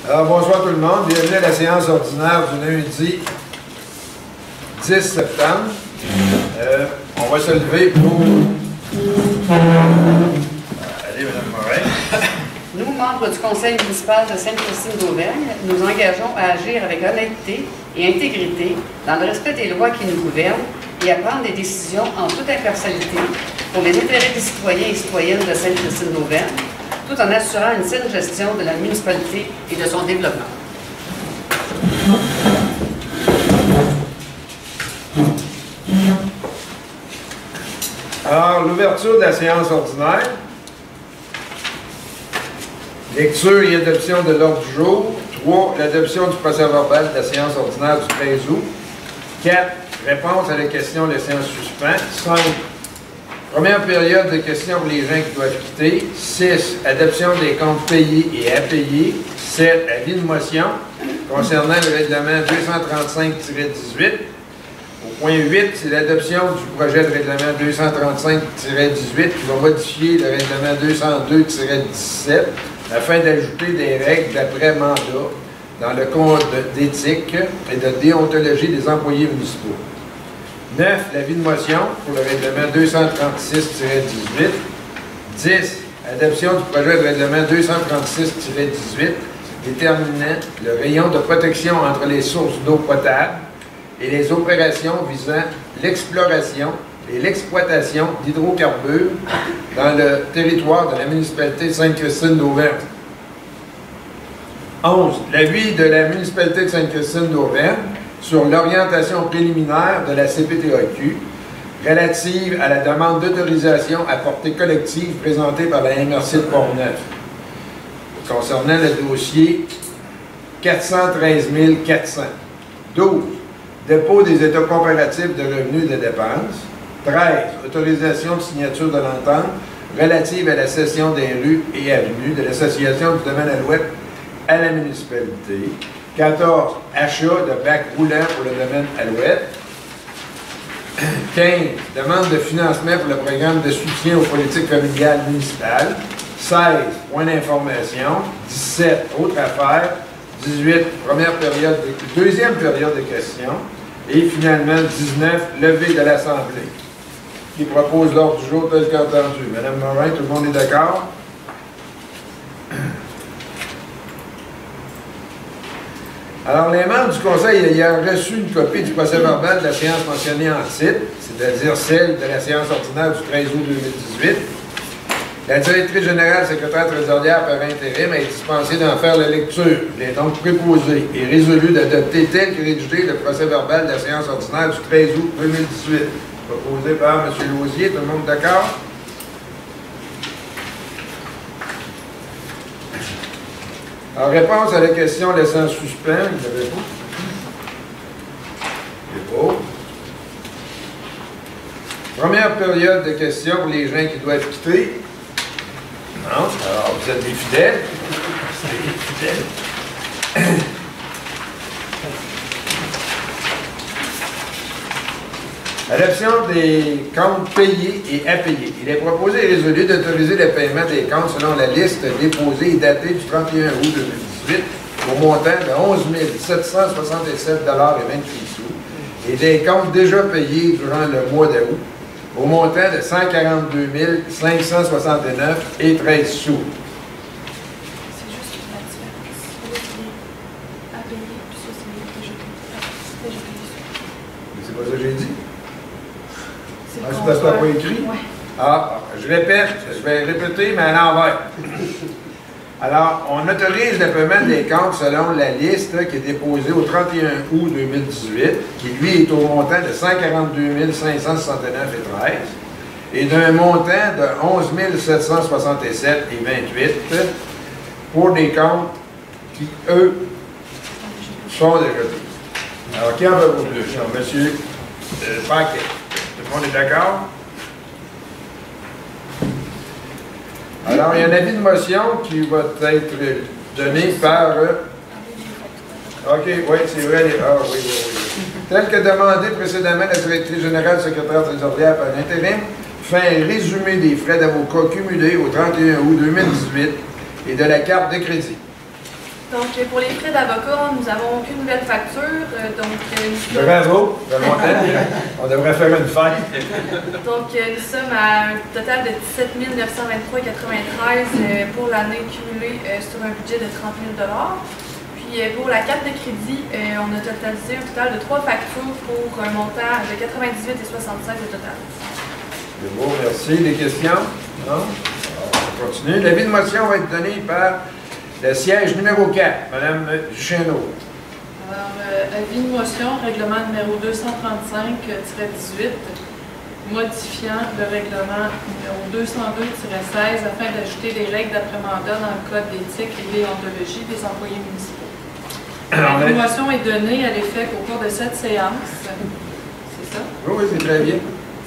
Alors, bonsoir tout le monde. Bienvenue à la séance ordinaire du lundi 10 septembre. On va se lever pour... Allez, Mme Morin. Nous, membres du Conseil municipal de Sainte-Christine d'Auvergne, nous engageons à agir avec honnêteté et intégrité dans le respect des lois qui nous gouvernent et à prendre des décisions en toute impartialité pour les intérêts des citoyens et citoyennes de Sainte-Christine d'Auvergne, tout en assurant une saine gestion de la municipalité et de son développement. Alors, l'ouverture de la séance ordinaire. Lecture et adoption de l'ordre du jour. 3. L'adoption du procès-verbal de la séance ordinaire du 13 août. 4. Réponse à la question de séance suspens. 5. Première période de questions pour les gens qui doivent quitter. 6. Adoption des comptes payés et à payer. 7. Avis de motion concernant le règlement 235-18. Au point 8, c'est l'adoption du projet de règlement 235-18 qui va modifier le règlement 202-17 afin d'ajouter des règles d'après-mandat dans le code d'éthique et de déontologie des employés municipaux. 9. L'avis de motion pour le règlement 236-18. 10. Adoption du projet de règlement 236-18 déterminant le rayon de protection entre les sources d'eau potable et les opérations visant l'exploration et l'exploitation d'hydrocarbures dans le territoire de la municipalité de Sainte-Christine d'Auvergne. 11. L'avis de la municipalité de Sainte-Christine d'Auvergne sur l'orientation préliminaire de la CPTAQ relative à la demande d'autorisation à portée collective présentée par la MRC de Portneuf concernant le dossier 413 400. 12. Dépôt des états comparatifs de revenus et de dépenses. 13. Autorisation de signature de l'entente relative à la cession des rues et avenues de l'association du domaine Alouette à la municipalité. 14. Achat de bacs roulants pour le domaine Alouette. 15. Demande de financement pour le programme de soutien aux politiques familiales municipales. 16. Point d'information. 17. Autres affaires. 18. Deuxième période de questions. Et finalement, 19. Levée de l'Assemblée. Qui propose l'ordre du jour tel qu'entendu. Madame Morin, tout le monde est d'accord? Alors, les membres du Conseil ayant reçu une copie du procès-verbal de la séance mentionnée en titre, c'est-à-dire celle de la séance ordinaire du 13 août 2018, la directrice générale secrétaire trésorière par intérim est dispensée d'en faire la lecture. Il est donc préposé et résolu d'adopter tel que rédigé le procès-verbal de la séance ordinaire du 13 août 2018. Proposé par M. Lausier. Tout le monde d'accord? En réponse à la question laissant suspens, il n'y avait pas. C'est beau. Première période de questions pour les gens qui doivent quitter. Non? Alors, vous êtes des fidèles. C'est des fidèles. Adoption des comptes payés et à payer. Il est proposé et résolu d'autoriser le paiement des comptes selon la liste déposée et datée du 31 août 2018 au montant de 11 767,28 $ et des comptes déjà payés durant le mois d'août au montant de 142 569,13 $. C'est pas ça que j'ai dit? Ah, c'est parce que tu n'as pas écrit? Ouais. Ah, je répète, je vais répéter, mais à l'envers. Alors, on autorise le paiement des comptes selon la liste qui est déposée au 31 août 2018, qui lui est au montant de 142 569,13 $ et d'un montant de 11 767,28 $ pour des comptes qui, eux, sont déjà payés. Alors, qui en veut vous deux? Monsieur Paquet. Tout le monde est d'accord? Alors, il y a un avis de motion qui va être donné par... OK, oui, c'est vrai. Ah, oui. Tel que demandé précédemment, la directrice générale secrétaire trésorière par intérim fait un résumé des frais d'avocat cumulés au 31 août 2018 et de la carte de crédit. Donc, pour les frais d'avocat, nous n'avons aucune nouvelle facture. Bravo, on devrait faire une fête. Donc, nous sommes à un total de 17 923,93 pour l'année cumulée sur un budget de 30 000 $. Puis, pour la carte de crédit, on a totalisé un total de 3 factures pour un montant de 98,76 au total. C'est beau, merci. Des questions? Non? Alors, on continue. L'avis de motion va être donné par le siège numéro 4, Mme Duchesneau. Alors, avis de motion, règlement numéro 235-18, modifiant le règlement numéro 202-16 afin d'ajouter des règles d'après-mandat dans le code d'éthique et déontologie des employés municipaux. L'information est donnée à l'effet qu'au cours de cette séance, c'est ça? Oui, c'est très bien.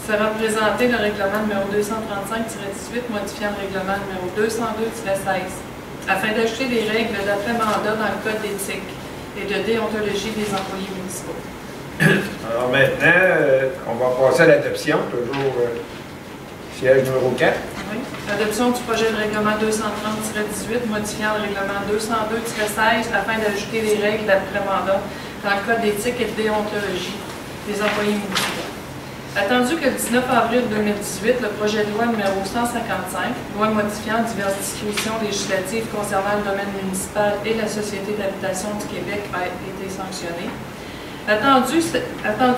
Sera présenté le règlement numéro 235-18 modifiant le règlement numéro 202-16 afin d'ajouter des règles d'après-mandat dans le code d'éthique et de déontologie des employés municipaux. Alors maintenant, on va passer à l'adoption, toujours siège numéro 4. Oui. Adoption du projet de règlement 230-18 modifiant le règlement 202-16 afin d'ajouter des règles d'après-mandat dans le code d'éthique et de déontologie des employés municipaux. Attendu que le 19 avril 2018, le projet de loi numéro 155, loi modifiant diverses dispositions législatives concernant le domaine municipal et la Société d'habitation du Québec a été sanctionné. Attendu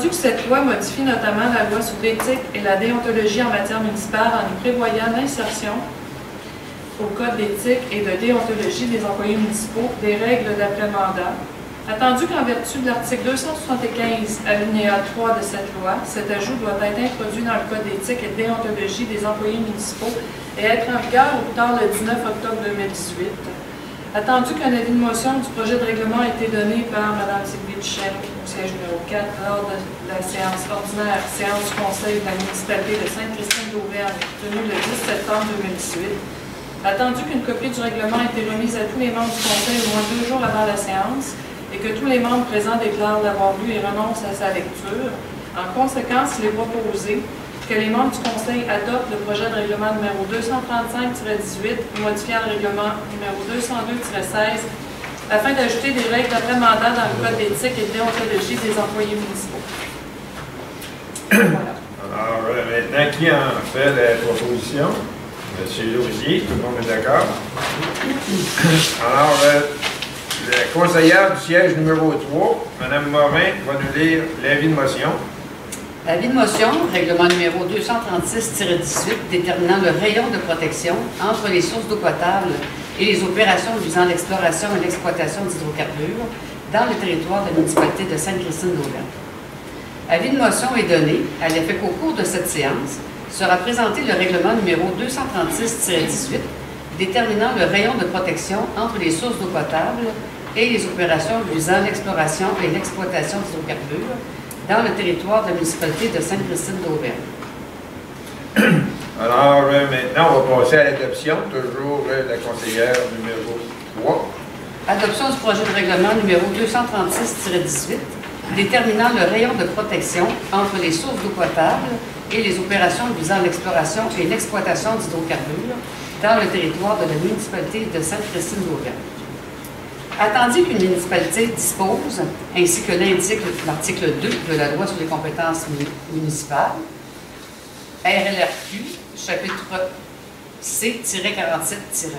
que cette loi modifie notamment la loi sur l'éthique et la déontologie en matière municipale en y prévoyant l'insertion au code d'éthique et de déontologie des employés municipaux des règles d'après-mandat. Attendu qu'en vertu de l'article 275, alinéa 3 de cette loi, cet ajout doit être introduit dans le code d'éthique et de déontologie des employés municipaux et être en vigueur au plus tard le 19 octobre 2018. Attendu qu'un avis de motion du projet de règlement a été donné par Mme Sylvie Duchesneau au siège numéro 4 lors de la séance ordinaire, séance du Conseil de la municipalité de Sainte-Christine-d'Auvergne, tenue le 10 septembre 2018. Attendu qu'une copie du règlement a été remise à tous les membres du Conseil au moins 2 jours avant la séance, et que tous les membres présents déclarent l'avoir lu et renoncent à sa lecture. En conséquence, il est proposé que les membres du Conseil adoptent le projet de règlement numéro 235-18, modifiant le règlement numéro 202-16, afin d'ajouter des règles d'après-mandat dans le code d'éthique et de déontologie des employés municipaux. Voilà. Alors, maintenant, qui en fait la proposition? M. Lausier, tout le monde est d'accord? Alors, la conseillère du siège numéro 3, Mme Morin, va nous lire l'avis de motion. L'avis de motion, règlement numéro 236-18, déterminant le rayon de protection entre les sources d'eau potable et les opérations visant l'exploration et l'exploitation d'hydrocarbures dans le territoire de la municipalité de Sainte-Christine-d'Auvergne. Avis de motion est donné à l'effet qu'au cours de cette séance sera présenté le règlement numéro 236-18, déterminant le rayon de protection entre les sources d'eau potable et les opérations visant l'exploration et l'exploitation d'hydrocarbures dans le territoire de la municipalité de Sainte-Christine-d'Auvergne. Alors, maintenant, on va passer à l'adoption, toujours la conseillère numéro 3. Adoption du projet de règlement numéro 236-18, déterminant le rayon de protection entre les sources d'eau potable et les opérations visant l'exploration et l'exploitation d'hydrocarbures dans le territoire de la municipalité de Sainte-Christine-d'Auvergne. Attendu qu'une municipalité dispose, ainsi que l'indique l'article 2 de la Loi sur les compétences municipales, RLRQ, chapitre C-47.1,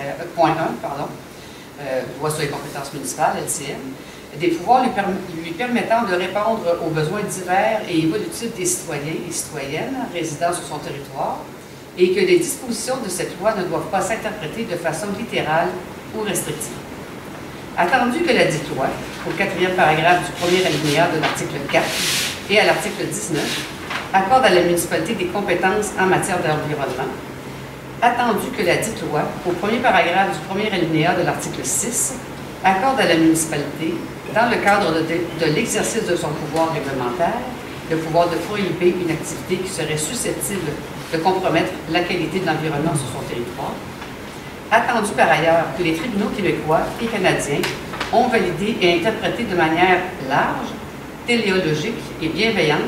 Loi sur les compétences municipales, LCM, des pouvoirs lui permettant de répondre aux besoins divers et évolutifs des citoyens et citoyennes résidant sur son territoire, et que les dispositions de cette loi ne doivent pas s'interpréter de façon littérale ou restrictive. Attendu que la dite loi, au 4e paragraphe du premier alinéa de l'article 4 et à l'article 19, accorde à la municipalité des compétences en matière d'environnement, attendu que la dite loi, au premier paragraphe du premier alinéa de l'article 6, accorde à la municipalité, dans le cadre de l'exercice de son pouvoir réglementaire, le pouvoir de prohiber une activité qui serait susceptible de compromettre la qualité de l'environnement sur son territoire. Attendu par ailleurs que les tribunaux québécois et canadiens ont validé et interprété de manière large, téléologique et bienveillante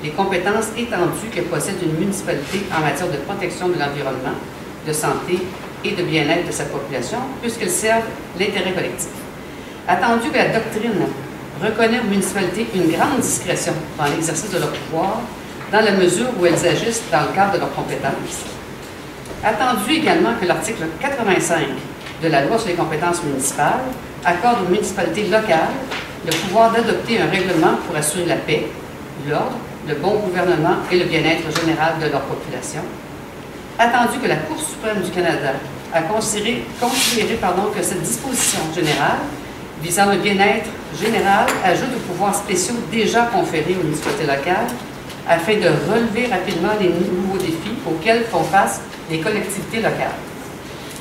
les compétences étendues que possède une municipalité en matière de protection de l'environnement, de santé et de bien-être de sa population, puisqu'elles servent l'intérêt collectif. Attendu que la doctrine reconnaît aux municipalités une grande discrétion dans l'exercice de leur pouvoir, dans la mesure où elles agissent dans le cadre de leurs compétences. Attendu également que l'article 85 de la Loi sur les compétences municipales accorde aux municipalités locales le pouvoir d'adopter un règlement pour assurer la paix, l'ordre, le bon gouvernement et le bien-être général de leur population. Attendu que la Cour suprême du Canada a considéré que cette disposition générale visant le bien-être général ajoute aux pouvoirs spéciaux déjà conférés aux municipalités locales afin de relever rapidement les nouveaux défis auxquels font face les collectivités locales.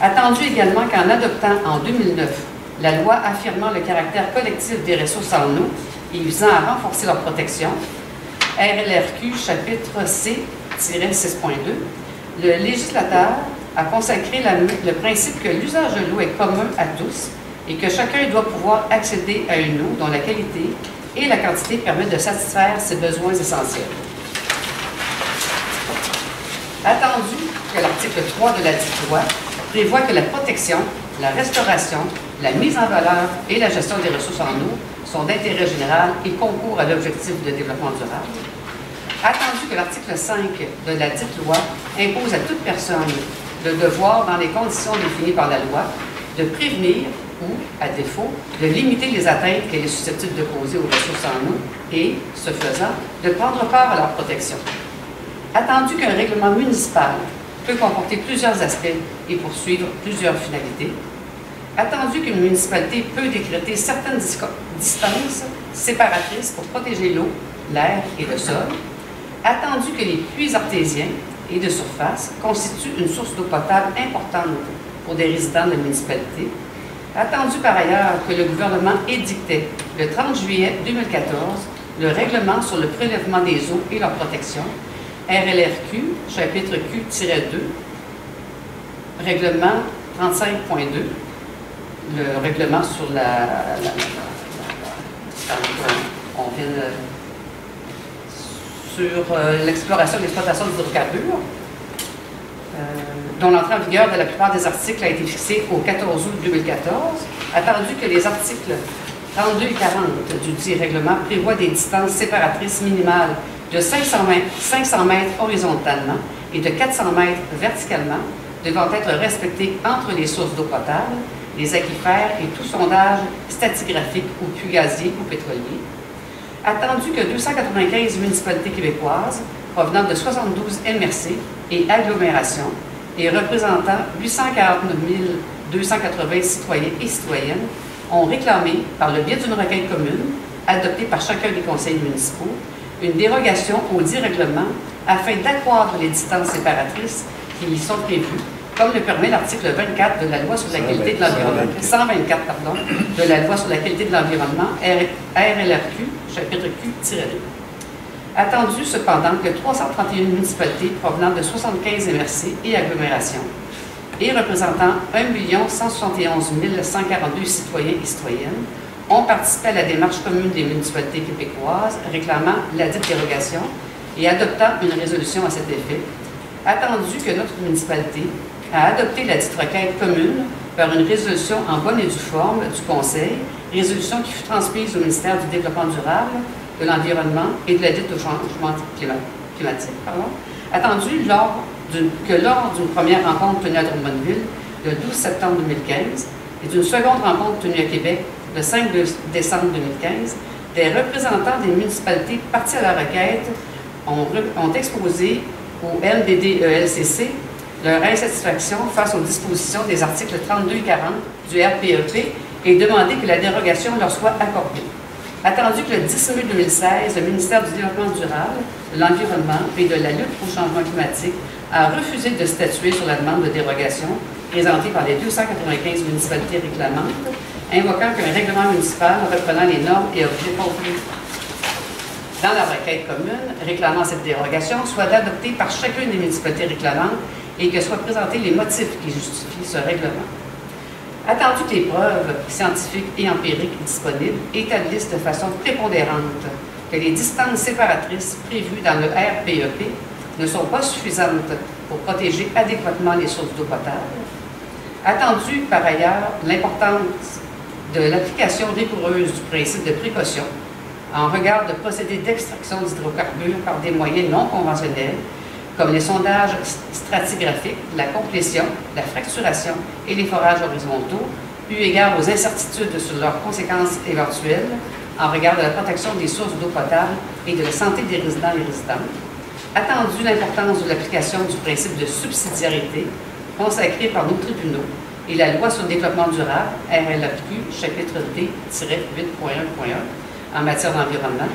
Attendu également qu'en adoptant en 2009 la loi affirmant le caractère collectif des ressources en eau et visant à renforcer leur protection, RLRQ chapitre C-6.2, le législateur a consacré le principe que l'usage de l'eau est commun à tous et que chacun doit pouvoir accéder à une eau dont la qualité et la quantité permettent de satisfaire ses besoins essentiels. Attendu que l'article 3 de la dite loi prévoit que la protection, la restauration, la mise en valeur et la gestion des ressources en eau sont d'intérêt général et concourent à l'objectif de développement durable. Attendu que l'article 5 de la dite loi impose à toute personne le devoir, dans les conditions définies par la loi, de prévenir ou, à défaut, de limiter les atteintes qu'elle est susceptible de causer aux ressources en eau et, ce faisant, de prendre part à leur protection. Attendu qu'un règlement municipal peut comporter plusieurs aspects et poursuivre plusieurs finalités, attendu qu'une municipalité peut décréter certaines distances séparatrices pour protéger l'eau, l'air et le sol, attendu que les puits artésiens et de surface constituent une source d'eau potable importante pour des résidents de la municipalité, attendu par ailleurs que le gouvernement édictait le 30 juillet 2014 le règlement sur le prélèvement des eaux et leur protection, RLRQ, chapitre Q-2, règlement 35.2, le règlement sur l'exploration et l'exploitation des hydrocarbures, dont l'entrée en vigueur de la plupart des articles a été fixée au 14 août 2014, attendu que les articles 32 et 40 du dit règlement prévoient des distances séparatrices minimales de 500 mètres horizontalement et de 400 mètres verticalement, devant être respectées entre les sources d'eau potable, les aquifères et tout sondage stratigraphique ou puits gazier ou pétrolier. Attendu que 295 municipalités québécoises, provenant de 72 MRC et agglomérations, et représentant 849 280 citoyens et citoyennes, ont réclamé, par le biais d'une requête commune, adoptée par chacun des conseils municipaux, une dérogation au dit règlement afin d'accroître les distances séparatrices qui y sont prévues, comme le permet l'article 24 de la Loi sur la qualité de l'environnement, 124, pardon, de la Loi sur la qualité de l'environnement, RLRQ, chapitre Q-2. Attendu cependant que 331 municipalités provenant de 75 MRC et agglomérations et représentant 1 171 142 citoyens et citoyennes ont participé à la démarche commune des municipalités québécoises réclamant la dite dérogation et adoptant une résolution à cet effet, attendu que notre municipalité a adopté la dite requête commune par une résolution en bonne et due forme du Conseil, résolution qui fut transmise au ministère du Développement durable, de l'Environnement et de la dite au changement climatique. Attendu que lors d'une première rencontre tenue à Drummondville le 12 septembre 2015 et d'une seconde rencontre tenue à Québec le 5 décembre 2015, des représentants des municipalités partis à la requête ont exposé au MDDELCC leur insatisfaction face aux dispositions des articles 32 et 40 du RPEP et demandé que la dérogation leur soit accordée. Attendu que le 10 mai 2016, le ministère du Développement durable, de l'Environnement et de la lutte au changement climatique a refusé de statuer sur la demande de dérogation présentée par les 295 municipalités réclamantes, invoquant qu'un règlement municipal reprenant les normes et objets contenus dans la requête commune réclamant cette dérogation soit adopté par chacune des municipalités réclamantes et que soient présentés les motifs qui justifient ce règlement. Attendu que les preuves scientifiques et empiriques disponibles établissent de façon prépondérante que les distances séparatrices prévues dans le RPEP ne sont pas suffisantes pour protéger adéquatement les sources d'eau potable, attendu par ailleurs l'importance de l'application rigoureuse du principe de précaution en regard de procédés d'extraction d'hydrocarbures par des moyens non conventionnels, comme les sondages stratigraphiques, la complétion, la fracturation et les forages horizontaux, eu égard aux incertitudes sur leurs conséquences éventuelles en regard de la protection des sources d'eau potable et de la santé des résidents et résidentes, attendu l'importance de l'application du principe de subsidiarité consacré par nos tribunaux et la loi sur le développement durable, RLAQ, chapitre D-8.1.1, en matière d'environnement,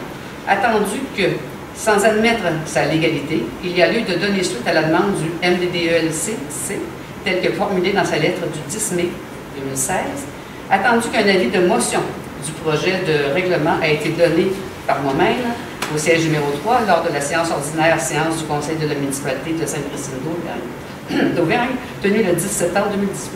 attendu que, sans admettre sa légalité, il y a lieu de donner suite à la demande du MDDELC, telle que formulée dans sa lettre du 10 mai 2016, attendu qu'un avis de motion du projet de règlement a été donné par moi-même au siège numéro 3 lors de la séance ordinaire, séance du Conseil de la municipalité de Sainte-Christine d'Auvergne, tenue le 10 septembre 2018.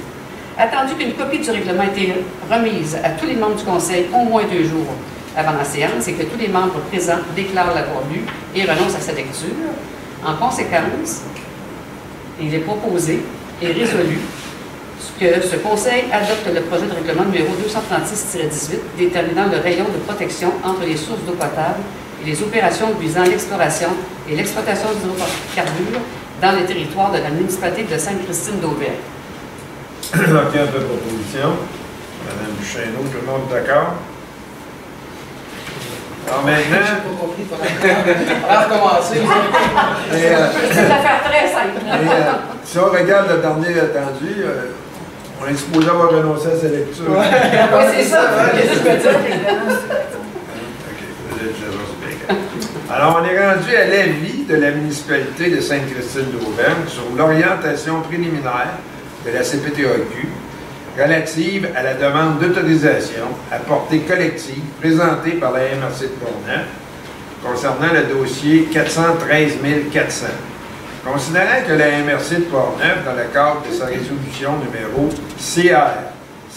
Attendu qu'une copie du règlement a été remise à tous les membres du Conseil au moins 2 jours avant la séance et que tous les membres présents déclarent l'avoir lu et renoncent à sa lecture, en conséquence, il est proposé et résolu que ce Conseil adopte le projet de règlement numéro 236-18 déterminant le rayon de protection entre les sources d'eau potable et les opérations visant l'exploration et l'exploitation d'hydrocarbures dans les territoires de la municipalité de Sainte-Christine d'Auvergne. Enquête de proposition. Madame Duchesneau, tout le monde d'accord? Alors maintenant... Je n'ai pas compris. On va recommencer. C'est une affaire très simple. Si on regarde le dernier attendu, on est supposé avoir renoncé à sa lecture. Oui, c'est ça. Alors, on est rendu à l'avis de la municipalité de Sainte-Christine d'Auvergne sur l'orientation préliminaire de la CPTAQ relative à la demande d'autorisation à portée collective présentée par la MRC de Portneuf concernant le dossier 413 400. Considérant que la MRC de Portneuf, dans le cadre de sa résolution numéro CR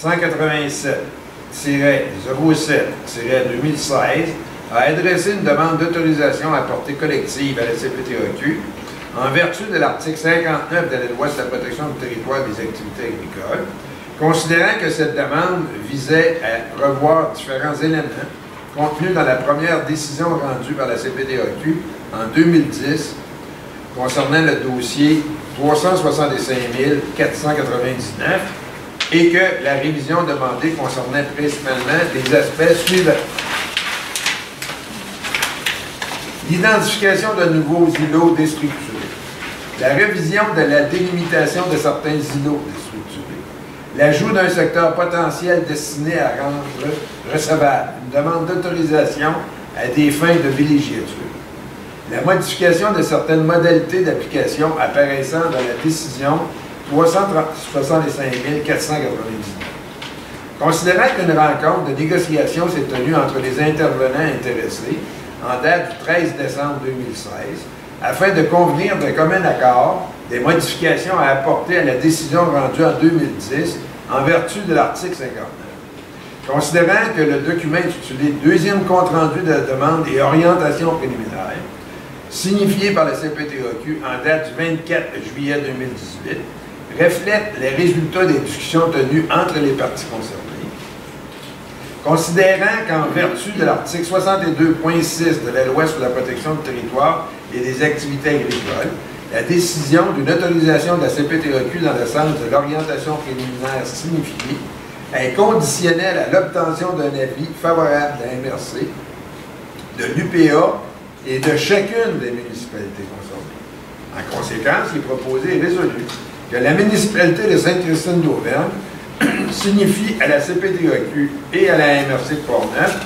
187-07-2016, a adressé une demande d'autorisation à portée collective à la CPTAQ en vertu de l'article 59 de la loi sur la protection du territoire et des activités agricoles, considérant que cette demande visait à revoir différents éléments contenus dans la première décision rendue par la CPTAQ en 2010 concernant le dossier 365 499 et que la révision demandée concernait principalement les aspects suivants. L'identification de nouveaux îlots déstructurés, la révision de la délimitation de certains îlots déstructurés, l'ajout d'un secteur potentiel destiné à rendre recevable une demande d'autorisation à des fins de villégiature, la modification de certaines modalités d'application apparaissant dans la décision 365 499. Considérant qu'une rencontre de négociation s'est tenue entre les intervenants intéressés en date du 13 décembre 2016, afin de convenir d'un commun accord des modifications à apporter à la décision rendue en 2010 en vertu de l'article 59. Considérant que le document intitulé « Deuxième compte-rendu de la demande et orientation préliminaire » signifié par la CPTAQ en date du 24 juillet 2018 reflète les résultats des discussions tenues entre les parties concernées. Considérant qu'en vertu de l'article 62.6 de la loi sur la protection du territoire et des activités agricoles, la décision d'une autorisation de la CPTAQ dans le sens de l'orientation préliminaire signifiée est conditionnelle à l'obtention d'un avis favorable de la MRC, de l'UPA et de chacune des municipalités concernées. En conséquence, il est proposé et résolu que la municipalité de Sainte-Christine d'Auvergne signifie à la CPTAQ et à la MRC de Portneuf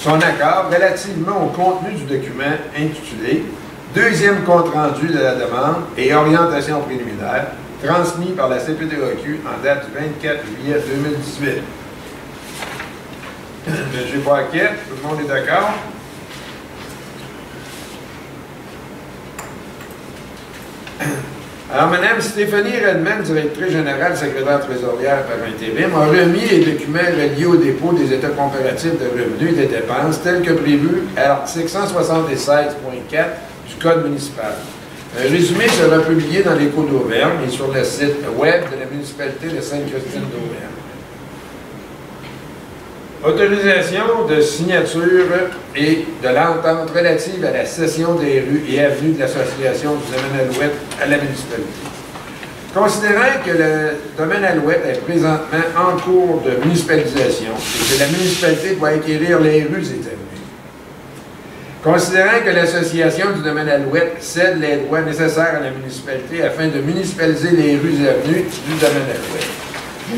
son accord relativement au contenu du document intitulé « Deuxième compte-rendu de la demande et orientation préliminaire » transmis par la CPTAQ en date du 24 juillet 2018. M. Paquette, tout le monde est d'accord? Alors, Mme Stéphanie Redman, directrice générale, secrétaire trésorière par intérim, a remis les documents reliés au dépôt des états comparatifs de revenus et de dépenses tels que prévu à l'article 176.4 du Code municipal. Un résumé sera publié dans l'Écho d'Auvergne et sur le site web de la municipalité de Sainte-Christine d'Auvergne. Autorisation de signature et de l'entente relative à la cession des rues et avenues de l'association du domaine Alouette à la municipalité. Considérant que le domaine Alouette est présentement en cours de municipalisation et que la municipalité doit acquérir les rues et avenues, considérant que l'association du domaine Alouette cède les droits nécessaires à la municipalité afin de municipaliser les rues et avenues du domaine Alouette,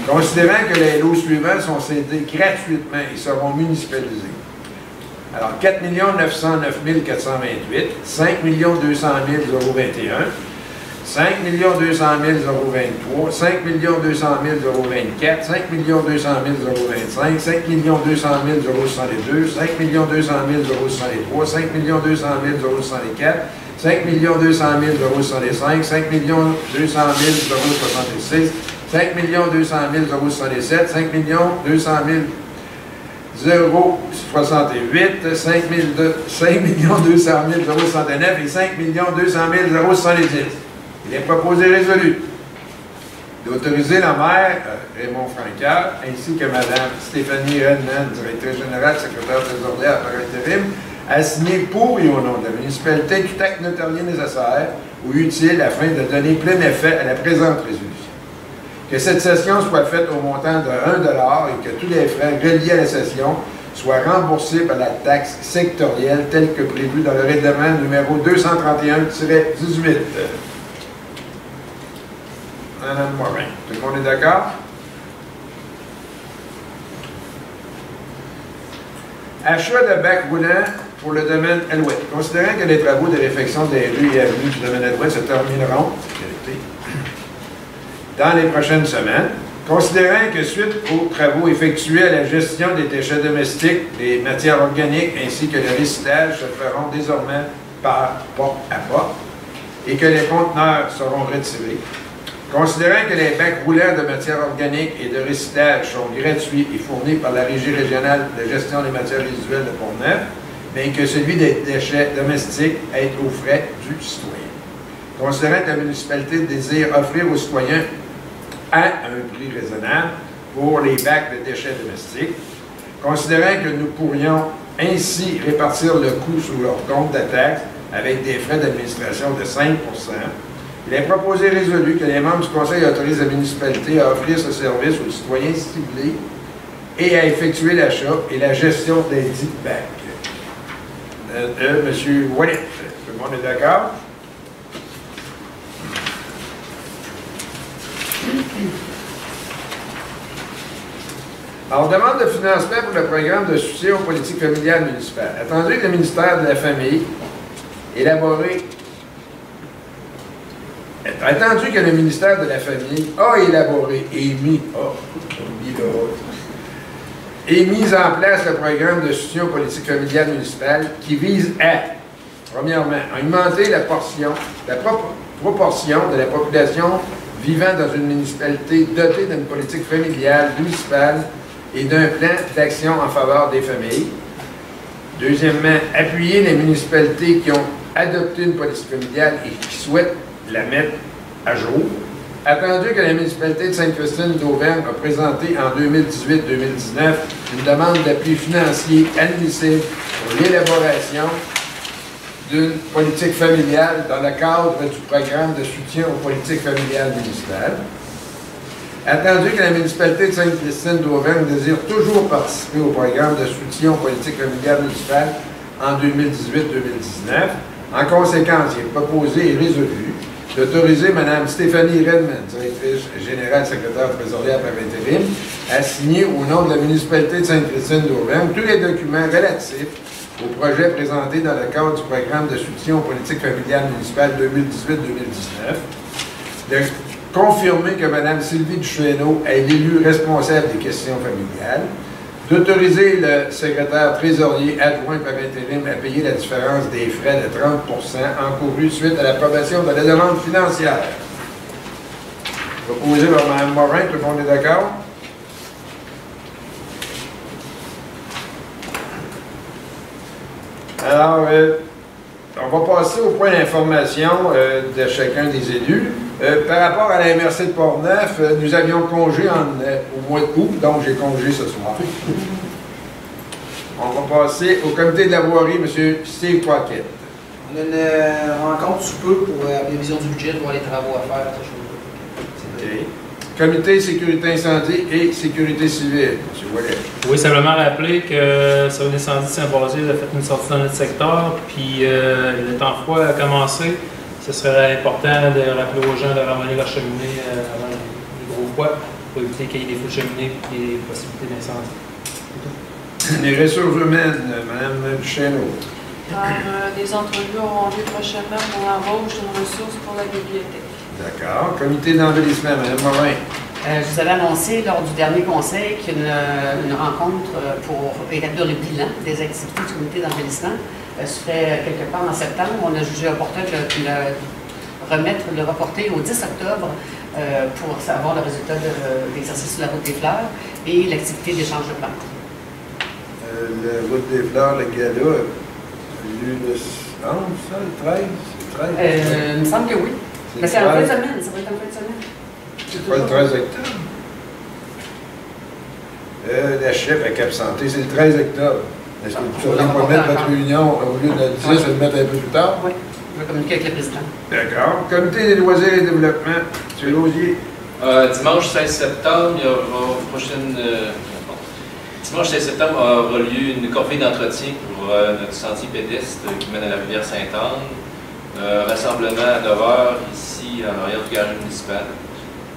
considérant que les lots suivants sont cédés gratuitement et seront municipalisés. Alors, 4 909 428, 5 200 021, 5 200 023, 5 200 024, 5 200 025, 5 200 062, 5 200 063, 5 200 064, 5 200 065, 5 200 066, 5 200 067, 5 200 068, 5 200 069 et 5 200 070. Il est proposé résolu d'autoriser la maire, Raymond Francaire, ainsi que Mme Stéphanie Redman, directrice générale, secrétaire trésorière par intérim, à signer pour et au nom de la municipalité tout acte notarié nécessaire ou utile afin de donner plein effet à la présente résolution. Que cette cession soit faite au montant de 1 $ et que tous les frais reliés à la cession soient remboursés par la taxe sectorielle telle que prévue dans le règlement numéro 231-18. Madame Morin, tout le monde est d'accord? Achat de bac roulant pour le domaine Alouette. Considérant que les travaux de réfection des rues et avenues du domaine Alouette se termineront dans les prochaines semaines, considérant que suite aux travaux effectués à la gestion des déchets domestiques, des matières organiques ainsi que le recyclage se feront désormais par porte à porte et que les conteneurs seront retirés, considérant que les bacs roulants de matières organiques et de recyclage sont gratuits et fournis par la Régie régionale de gestion des matières résiduelles de Pont-Neuf, mais que celui des déchets domestiques est aux frais du citoyen. Considérant que la municipalité désire offrir aux citoyens à un prix raisonnable pour les bacs de déchets domestiques, considérant que nous pourrions ainsi répartir le coût sur leur compte de taxe avec des frais d'administration de 5 %, il est proposé résolu que les membres du Conseil autorisent la municipalité à offrir ce service aux citoyens ciblés et à effectuer l'achat et la gestion des dits bacs. M. Wallet, tout le monde est d'accord? Alors, demande de financement pour le programme de soutien aux politiques familiales municipales. Attendu que le ministère de la Famille Attendu que le ministère de la Famille a élaboré et mis en place le programme de soutien aux politiques familiales municipales qui vise à, premièrement, augmenter la proportion de la population vivant dans une municipalité dotée d'une politique familiale municipale et d'un plan d'action en faveur des familles. Deuxièmement, appuyer les municipalités qui ont adopté une politique familiale et qui souhaitent la mettre à jour. Attendu que la municipalité de Sainte-Christine d'Auvergne a présenté en 2018-2019 une demande d'appui financier admissible pour l'élaboration d'une politique familiale dans le cadre du programme de soutien aux politiques familiales municipales. Attendu que la municipalité de Sainte-Christine d'Auvergne désire toujours participer au programme de soutien aux politiques familiales municipales en 2018-2019, en conséquence, il est proposé et résolu d'autoriser Mme Stéphanie Redman, directrice générale secrétaire trésorière par intérim, à signer au nom de la municipalité de Sainte-Christine d'Auvergne tous les documents relatifs au projet présenté dans le cadre du programme de soutien aux politiques familiales municipales 2018-2019, de confirmer que Mme Sylvie Duchesneau est l'élue responsable des questions familiales, d'autoriser le secrétaire trésorier adjoint par intérim à payer la différence des frais de 30 % encourus suite à l'approbation de la demande financière. Proposé par Mme Morin, tout le monde est d'accord? Alors, on va passer au point d'information de chacun des élus. Par rapport à la MRC de Port-Neuf, nous avions congé au mois d'août, donc j'ai congé ce soir. On va passer au comité de la voirie, M. Steve Pocket. On a une rencontre sous peu pour la révision du budget, voir les travaux à faire, ces choses-là. OK. Comité sécurité incendie et sécurité civile, M. Wallet. Oui, simplement rappeler que sur l'incendie de Saint-Basile a fait une sortie dans notre secteur, puis le temps froid a commencé. Ce serait important de rappeler aux gens de ramener leur cheminée avant les gros froids pour éviter qu'il y ait des feux de cheminée et des possibilités d'incendie. Les ressources humaines, Mme Duchesneau. Alors, des entrevues auront lieu prochainement pour l'embauche d'une ressource pour la bibliothèque. D'accord. Comité d'embellissement, Mme Morin. Je vous avais annoncé lors du dernier conseil qu'une rencontre pour établir le bilan des activités du comité d'embellissement se fait quelque part en septembre. On a jugé opportun de le reporter au 10 octobre pour savoir le résultat de l'exercice sur la route des fleurs et l'activité d'échange de plantes. La route des fleurs, le gala, a lieu le 11, ça, le 13? Il me semble que oui. Mais c'est en fin de semaine, ça va être en fin de semaine. C'est pas le 13 octobre? La chef à Cap Santé, c'est le 13 octobre. Est-ce que vous ne pas mettre votre réunion au lieu de le 10 et le mettre un peu plus tard? Oui, je vais communiquer avec le président. D'accord. Comité des loisirs et développement, M. Lausier. Dimanche 16 septembre, il y aura Dimanche 16 septembre aura lieu une corvée d'entretien pour notre sentier pédestre qui mène à la rivière Sainte-Anne. Rassemblement à 9h ici en arrière du garage municipal.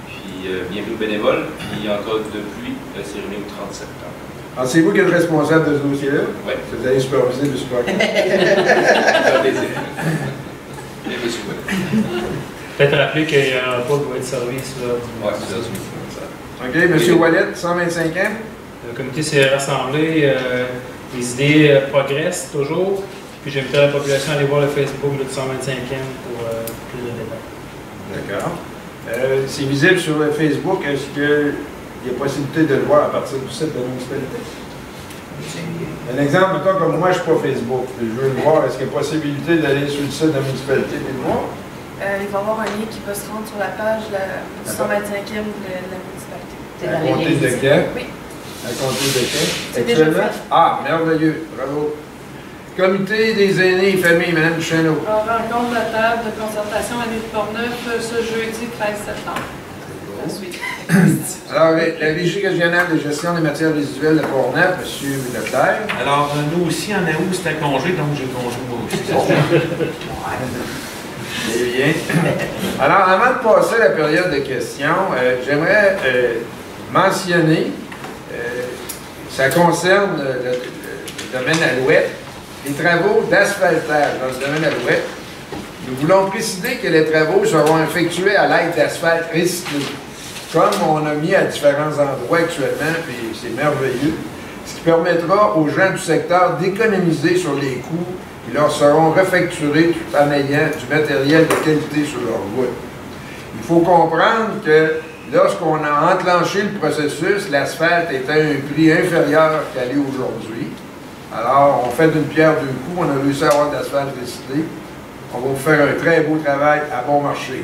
Puis bienvenue aux bénévoles. Puis en cas de pluie, c'est remis au 30 septembre. Alors, c'est vous qui êtes le responsable de ce dossier-là? Oui. Vous allez superviser le support. Ça fait plaisir. Et monsieur Ouellet. Peut-être rappeler qu'il y a un repas qui va être servi sur Ouais, c'est ça. OK, M. Wallet, 125e. Le comité s'est rassemblé, les idées progressent toujours, puis j'invite la population à aller voir le Facebook du 125e pour plus de détails. D'accord. C'est visible sur le Facebook. Est-ce qu'il y a possibilité de le voir à partir du site de la municipalité? Un exemple, mettons, comme moi, je ne suis pas Facebook, puis je veux le voir. Est-ce qu'il y a possibilité d'aller sur le site de la municipalité et le voir? Il va y avoir un lien qui peut se rendre sur la page du 125e de la municipalité. À compter de quand? Oui. À compter de quand? C'est déjà Actuellement? fait. Ah, merveilleux. Bravo. Comité des aînés et familles, Mme Duchesneau. Alors, rencontre de table de concertation à l'île de Portneuf ce jeudi 13 septembre. Ensuite. Alors, la Régie régionale de gestion des matières résiduelles de Portneuf, M. Leclerc. Alors, nous aussi, en août, c'était congé, donc j'ai congé moi aussi. C'est bien. Alors, avant de passer à la période de questions, j'aimerais mentionner, ça concerne le domaine Alouette, les travaux d'asphaltage dans le domaine Alouette. Nous voulons préciser que les travaux seront effectués à l'aide d'asphalte recyclé, comme on a mis à différents endroits actuellement, puis c'est merveilleux, ce qui permettra aux gens du secteur d'économiser sur les coûts qui leur seront refacturés tout en ayant du matériel de qualité sur leur route. Il faut comprendre que lorsqu'on a enclenché le processus, l'asphalte était à un prix inférieur qu'elle est aujourd'hui. Alors, on fait d'une pierre deux coups, on a réussi à avoir de l'asphalte recyclé. On va vous faire un très beau travail à bon marché.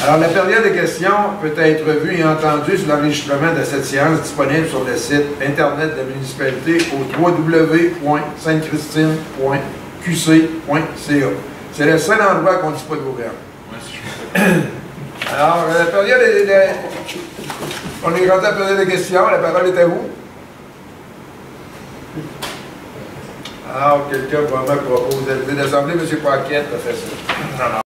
Alors, la période de questions peut être vue et entendue sur l'enregistrement de cette séance disponible sur le site Internet de la municipalité au www.sainte-christine.qc.ca. C'est le seul endroit qu'on ne dit pas de gouverne. Alors, la période on est rendu à la période de questions. La parole est à vous. Alors, quelqu'un vraiment propose d'élever l'Assemblée, M. Paquette a fait ça.